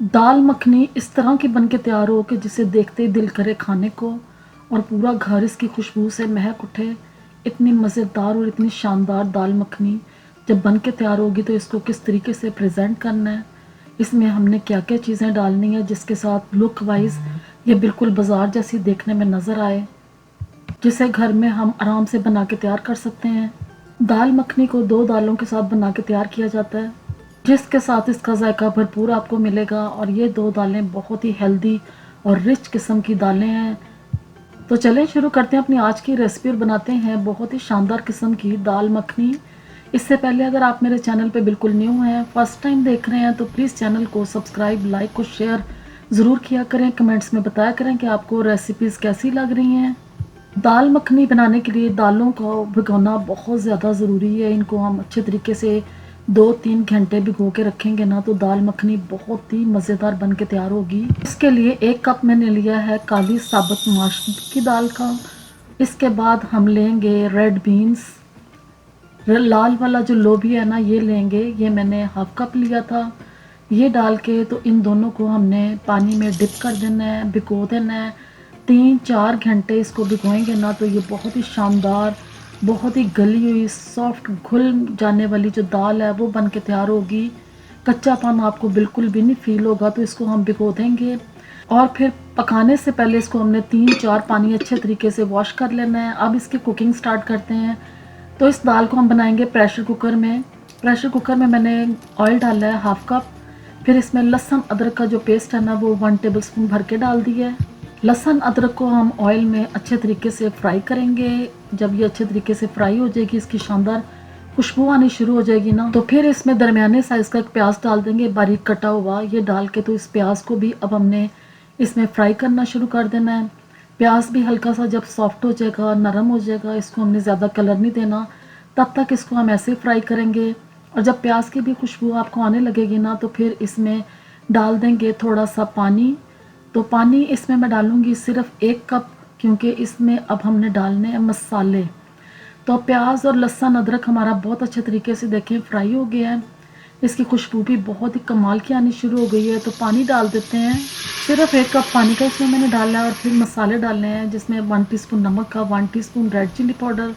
दाल मखनी इस तरह की बन के तैयार हो कि जिसे देखते ही दिल करे खाने को और पूरा घर इसकी खुशबू से महक उठे। इतनी मज़ेदार और इतनी शानदार दाल मखनी जब बन के तैयार होगी तो इसको किस तरीके से प्रेजेंट करना है, इसमें हमने क्या क्या चीज़ें डालनी है जिसके साथ लुक वाइज ये बिल्कुल बाजार जैसी देखने में नज़र आए, जिसे घर में हम आराम से बना के तैयार कर सकते हैं। दाल मखनी को दो दालों के साथ बना के तैयार किया जाता है, जिसके साथ इसका जायका भरपूर आपको मिलेगा। और ये दो दालें बहुत ही हेल्दी और रिच किस्म की दालें हैं। तो चलें शुरू करते हैं अपनी आज की रेसिपी और बनाते हैं बहुत ही शानदार किस्म की दाल मखनी। इससे पहले अगर आप मेरे चैनल पे बिल्कुल न्यू हैं, फर्स्ट टाइम देख रहे हैं, तो प्लीज़ चैनल को सब्सक्राइब, लाइक और शेयर ज़रूर किया करें। कमेंट्स में बताया करें कि आपको रेसिपीज़ कैसी लग रही हैं। दाल मखनी बनाने के लिए दालों को भिगोना बहुत ज़्यादा ज़रूरी है। इनको हम अच्छे तरीके से 2-3 घंटे भिगो के रखेंगे ना तो दाल मखनी बहुत ही मज़ेदार बन के तैयार होगी। इसके लिए 1 कप मैंने लिया है काली साबुत मसूर की दाल का। इसके बाद हम लेंगे रेड बीन्स, लाल वाला जो लोबी है ना ये लेंगे, ये मैंने हाफ कप लिया था। ये डाल के तो इन दोनों को हमने पानी में डिप कर देना है, भिगो देना है। 3-4 घंटे इसको भिगोएंगे ना तो ये बहुत ही शानदार, बहुत ही गली हुई सॉफ्ट घुल जाने वाली जो दाल है वो बन के तैयार होगी। कच्चापन आपको बिल्कुल भी नहीं फील होगा। तो इसको हम भिगो देंगे और फिर पकाने से पहले इसको हमने 3-4 पानी अच्छे तरीके से वॉश कर लेना है। अब इसकी कुकिंग स्टार्ट करते हैं। तो इस दाल को हम बनाएंगे प्रेशर कुकर में। प्रेशर कुकर में मैंने ऑयल डाला है हाफ कप। फिर इसमें लहसुन अदरक का जो पेस्ट है ना वो 1 टेबलस्पून भर के डाल दिया है। लहसुन अदरक को हम ऑयल में अच्छे तरीके से फ्राई करेंगे। जब ये अच्छे तरीके से फ्राई हो जाएगी, इसकी शानदार खुशबू आनी शुरू हो जाएगी ना, तो फिर इसमें दरमियाने साइज़ का एक प्याज डाल देंगे बारीक कटा हुआ। ये डाल के तो इस प्याज को भी अब हमने इसमें फ्राई करना शुरू कर देना है। प्याज भी हल्का सा जब सॉफ्ट हो जाएगा, नरम हो जाएगा, इसको हमने ज़्यादा कलर नहीं देना, तब तक इसको हम ऐसे फ्राई करेंगे। और जब प्याज की भी खुशबू आपको आने लगेगी ना तो फिर इसमें डाल देंगे थोड़ा सा पानी। तो पानी इसमें मैं डालूँगी सिर्फ 1 कप, क्योंकि इसमें अब हमने डालने हैं मसाले। तो प्याज और लहसुन अदरक हमारा बहुत अच्छे तरीके से देखें फ्राई हो गया है। इसकी खुशबू भी बहुत ही कमाल की आनी शुरू हो गई है। तो पानी डाल देते हैं, सिर्फ 1 कप पानी का इसमें मैंने डाला है। और फिर मसाले डालने हैं, जिसमें 1 टीस्पून नमक का, 1 teaspoon red chilli powder,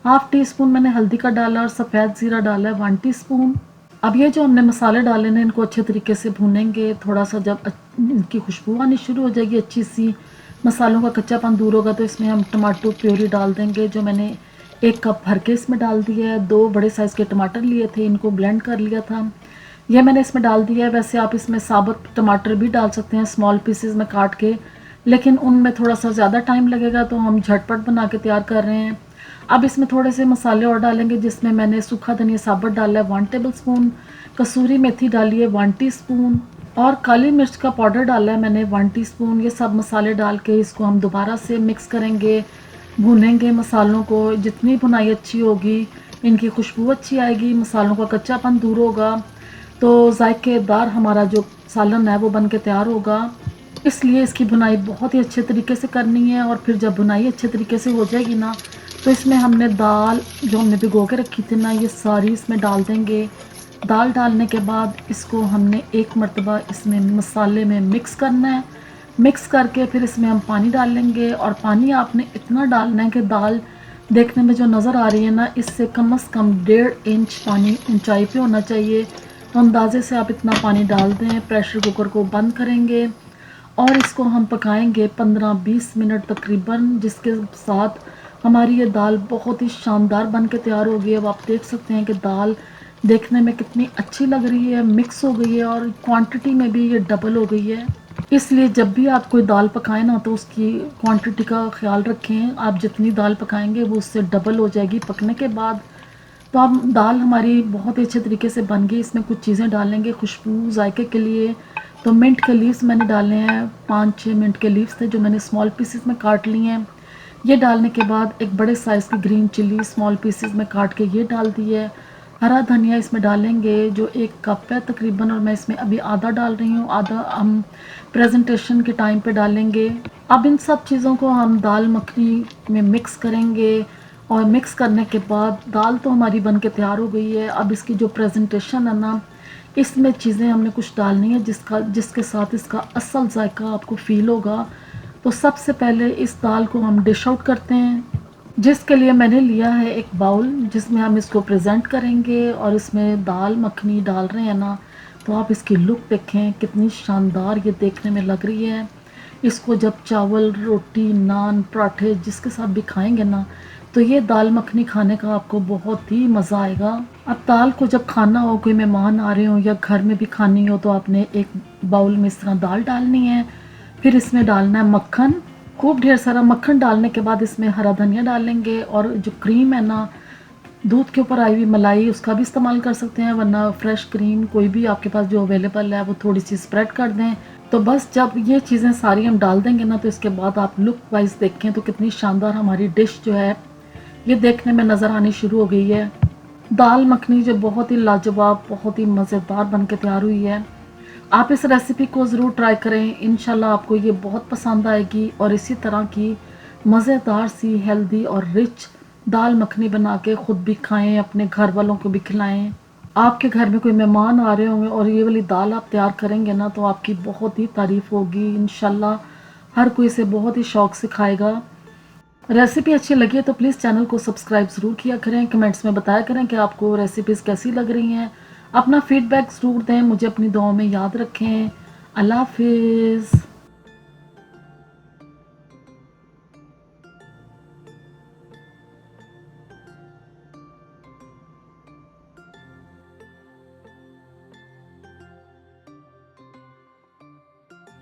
half teaspoon मैंने हल्दी का डाला और सफ़ेद ज़ीरा डाला है 1 टीस्पून। अब ये जो हमने मसाले डाले हैं इनको अच्छे तरीके से भूनेंगे। थोड़ा सा जब इनकी खुशबू आनी शुरू हो जाएगी अच्छी सी, मसालों का कच्चापन दूर होगा, तो इसमें हम टमाटो प्योरी डाल देंगे, जो मैंने 1 कप भर के इसमें डाल दिया है। 2 बड़े साइज़ के टमाटर लिए थे, इनको ब्लेंड कर लिया था, यह मैंने इसमें डाल दिया है। वैसे आप इसमें साबुत टमाटर भी डाल सकते हैं स्मॉल पीसेस में काट के, लेकिन उनमें थोड़ा सा ज़्यादा टाइम लगेगा, तो हम झटपट बना के तैयार कर रहे हैं। अब इसमें थोड़े से मसाले और डालेंगे, जिसमें मैंने सूखा धनिया साबुत डाला है 1 टेबलस्पून, कसूरी मेथी डाली है 1 टीस्पून और काली मिर्च का पाउडर डाला है मैंने 1 टीस्पून। ये सब मसाले डाल के इसको हम दोबारा से मिक्स करेंगे, भूनेंगे मसालों को। जितनी भुनाई अच्छी होगी, इनकी खुशबू अच्छी आएगी, मसालों का कच्चापन दूर होगा, तो जायकेदार हमारा जो सालन है वो बन के तैयार होगा। इसलिए इसकी भुनाई बहुत ही अच्छे तरीके से करनी है। और फिर जब भुनाई अच्छे तरीके से हो जाएगी ना तो इसमें हमने दाल जो हमने भिगो के रखी थी ना, ये सारी इसमें डाल देंगे। दाल डालने के बाद इसको हमने एक मर्तबा इसमें मसाले में मिक्स करना है। मिक्स करके फिर इसमें हम पानी डाल लेंगे। और पानी आपने इतना डालना है कि दाल देखने में जो नज़र आ रही है ना, इससे कम से कम 1.5 इंच पानी ऊंचाई पे होना चाहिए। तो अंदाजे से आप इतना पानी डाल दें। प्रेशर कुकर को बंद करेंगे और इसको हम पकाएंगे 15-20 मिनट तकरीबन, जिसके साथ हमारी ये दाल बहुत ही शानदार बन के तैयार हो गई है। अब आप देख सकते हैं कि दाल देखने में कितनी अच्छी लग रही है, मिक्स हो गई है और क्वांटिटी में भी ये डबल हो गई है। इसलिए जब भी आप कोई दाल पकाएं ना तो उसकी क्वांटिटी का ख्याल रखें। आप जितनी दाल पकाएंगे वो उससे डबल हो जाएगी पकने के बाद। तो अब दाल हमारी बहुत ही अच्छे तरीके से बन गई। इसमें कुछ चीज़ें डालेंगे खुशबू जायके के लिए। तो मिंट के लीव्स मैंने डाले हैं, 5-6 मिंट के लीव्स थे जो मैंने स्मॉल पीसेस में काट लिए हैं। ये डालने के बाद एक बड़े साइज़ की ग्रीन चिली स्मॉल पीसेस में काट के ये डाल दी है। हरा धनिया इसमें डालेंगे जो 1 कप है तकरीबन, और मैं इसमें अभी आधा डाल रही हूँ, आधा हम प्रेजेंटेशन के टाइम पे डालेंगे। अब इन सब चीज़ों को हम दाल मखनी में मिक्स करेंगे। और मिक्स करने के बाद दाल तो हमारी बन के तैयार हो गई है। अब इसकी जो प्रेजेंटेशन है ना, इसमें चीज़ें हमने कुछ डालनी है जिसके साथ इसका असल जायका आपको फ़ील होगा। तो सबसे पहले इस दाल को हम डिश आउट करते हैं, जिसके लिए मैंने लिया है एक बाउल जिसमें हम इसको प्रेजेंट करेंगे और इसमें दाल मखनी डाल रहे हैं ना, तो आप इसकी लुक देखें कितनी शानदार ये देखने में लग रही है। इसको जब चावल, रोटी, नान, पराठे जिसके साथ भी खाएंगे ना, तो ये दाल मखनी खाने का आपको बहुत ही मज़ा आएगा। अब दाल को जब खाना हो, कोई मेहमान आ रहे हो या घर में भी खानी हो, तो आपने एक बाउल में इस तरह दाल डालनी है। फिर इसमें डालना है मक्खन, खूब ढेर सारा मक्खन डालने के बाद इसमें हरा धनिया डालेंगे, और जो क्रीम है ना, दूध के ऊपर आई हुई मलाई, उसका भी इस्तेमाल कर सकते हैं, वरना फ्रेश क्रीम कोई भी आपके पास जो अवेलेबल है वो थोड़ी सी स्प्रेड कर दें। तो बस जब ये चीज़ें सारी हम डाल देंगे ना, तो इसके बाद आप लुक वाइज देखें तो कितनी शानदार हमारी डिश जो है ये देखने में नज़र आनी शुरू हो गई है। दाल मखनी जो बहुत ही लाजवाब, बहुत ही मज़ेदार बन के तैयार हुई है। आप इस रेसिपी को ज़रूर ट्राई करें, इंशाल्लाह आपको ये बहुत पसंद आएगी। और इसी तरह की मज़ेदार सी, हेल्दी और रिच दाल मखनी बना के ख़ुद भी खाएं, अपने घर वालों को भी खिलाएं। आपके घर में कोई मेहमान आ रहे होंगे और ये वाली दाल आप तैयार करेंगे ना, तो आपकी बहुत ही तारीफ़ होगी इंशाल्लाह। हर कोई इसे बहुत ही शौक़ से खाएगा। रेसिपी अच्छी लगी है तो प्लीज़ चैनल को सब्सक्राइब ज़रूर किया करें। कमेंट्स में बताया करें कि आपको रेसिपीज़ कैसी लग रही हैं। अपना फीडबैक ज़रूर दें, मुझे अपनी दुआओं में याद रखें। अल्लाह हाफ़िज़।